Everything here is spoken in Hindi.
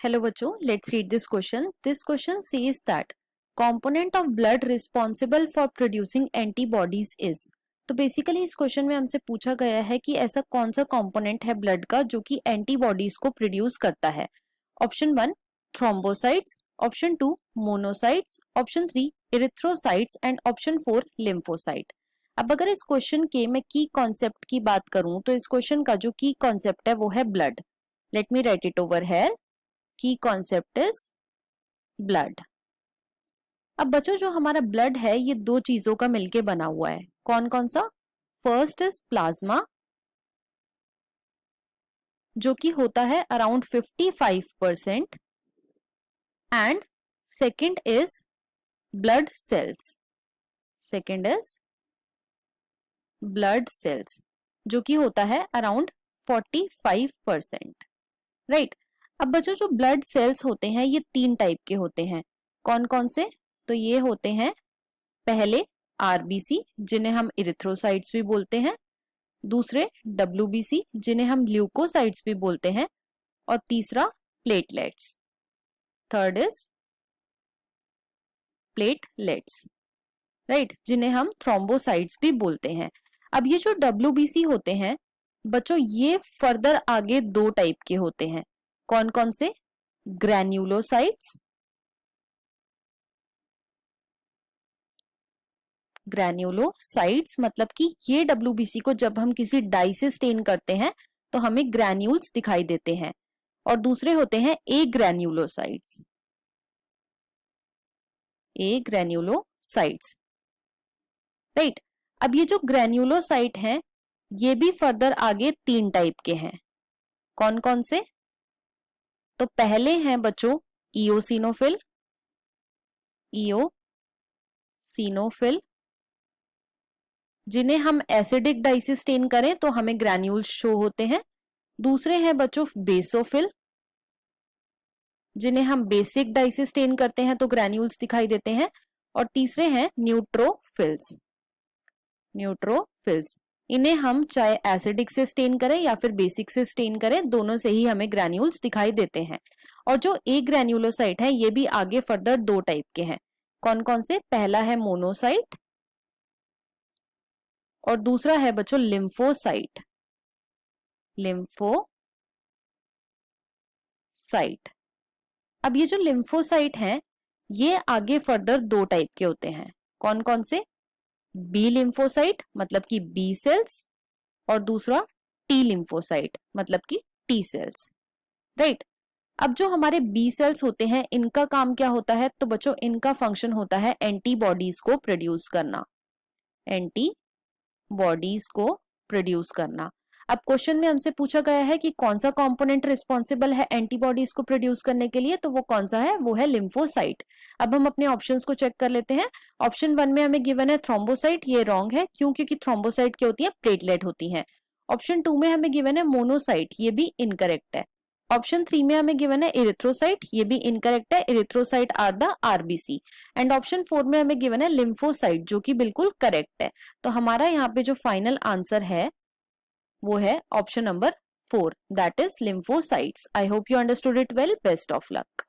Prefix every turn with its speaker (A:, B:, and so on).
A: Hello बच्चों, let's read this question. This question says that component of blood responsible for producing antibodies is. तो बेसिकली इस क्वेश्चन में हमसे पूछा गया है कि ऐसा कौन सा कंपोनेंट है ब्लड का जो कि एंटीबॉडीज को प्रोड्यूस करता है. Option 1 thrombocytes, option 2 monocytes, option 3 erythrocytes and option 4 lymphocyte. अब अगर इस क्वेश्चन के मैं की कॉन्सेप्ट की बात करूं तो इस क्वेश्चन का जो की कॉन्सेप्ट है वो है blood. Let me right it over here. की कॉन्सेप्ट इज ब्लड. अब बच्चों जो हमारा ब्लड है ये दो चीजों का मिलके बना हुआ है. कौन कौन सा? फर्स्ट इज प्लाज्मा जो कि होता है around 55% and second is blood cells. Second is blood cells जो कि होता है अराउंड 45%. राइट. अब बच्चों जो ब्लड सेल्स होते हैं ये तीन टाइप के होते हैं. कौन कौन से? तो ये होते हैं पहले आरबीसी जिन्हें हम इरिथ्रोसाइट्स भी बोलते हैं, दूसरे डब्ल्यूबीसी जिन्हें हम ल्यूकोसाइट्स भी बोलते हैं, और तीसरा platelets. Third is platelets, right, जिन्हें हम थ्रोम्बोसाइट्स भी बोलते हैं. अब ये जो डब्ल्यूबीसी होते हैं बच्चों ये फर्दर आगे दो टाइप के होते हैं. कौन कौन से? ग्रैन्युलोसाइट्स. ग्रैन्युलोसाइट्स मतलब कि ये डब्ल्यूबीसी को जब हम किसी डाई से स्टेन करते हैं तो हमें ग्रैन्यूल्स दिखाई देते हैं. और दूसरे होते हैं ए ग्रैन्युलोसाइट्स. ए ग्रैन्युलोसाइट्स, राइट. अब ये जो ग्रैन्युलोसाइट हैं ये भी फर्दर आगे तीन टाइप के हैं. कौन कौन से? तो पहले हैं बच्चों इओसिनोफिल. इओसिनोफिल जिन्हें हम एसिडिक डाई से स्टेन करें तो हमें ग्रैन्यूल्स शो होते हैं. दूसरे हैं बच्चों बेसोफिल जिन्हें हम बेसिक डाई से स्टेन करते हैं तो ग्रैन्यूल्स दिखाई देते हैं. और तीसरे हैं न्यूट्रोफिल्स. न्यूट्रोफिल्स इन्हें हम चाहे एसिडिक से स्टेन करें या फिर बेसिक से स्टेन करें दोनों से ही हमें ग्रैन्यूल्स दिखाई देते हैं. और जो ए ग्रैन्युलोसाइट है ये भी आगे फर्दर दो टाइप के हैं. कौन कौन से? पहला है मोनोसाइट और दूसरा है बच्चों लिम्फोसाइट. लिम्फोसाइट. अब ये जो लिम्फोसाइट हैं ये आगे फर्दर दो टाइप के होते हैं. कौन कौन से? बी लिम्फोसाइट मतलब कि बी सेल्स और दूसरा टी लिम्फोसाइट मतलब कि टी सेल्स, राइट. अब जो हमारे बी सेल्स होते हैं इनका काम क्या होता है? तो बच्चों इनका फंक्शन होता है एंटीबॉडीज को प्रोड्यूस करना. एंटीबॉडीज को प्रोड्यूस करना. अब क्वेश्चन में हमसे पूछा गया है कि कौन सा कंपोनेंट रिस्पॉन्सिबल है एंटीबॉडीज को प्रोड्यूस करने के लिए, तो वो कौन सा है? वो है लिम्फोसाइट. अब हम अपने ऑप्शंस को चेक कर लेते हैं. ऑप्शन 1 में हमें गिवन है थ्रोम्बोसाइट. ये रॉन्ग है. क्यों? क्योंकि थ्रोम्बोसाइट क्या होती है? प्लेटलेट होती है. ऑप्शन 2 में हमें गिवन है मोनोसाइट. ये भी इनकरेक्ट है. ऑप्शन 3 में हमें गिवन है इरिथ्रोसाइट. ये भी इनकरेक्ट है. Erythrocyte are the RBC. And option 4 में हमें गिवन है लिम्फोसाइट जो कि बिल्कुल करेक्ट है. तो हमारा यहाँ पे जो फाइनल आंसर है वो है option number 4, that is lymphocytes. I hope you understood it well. Best of luck.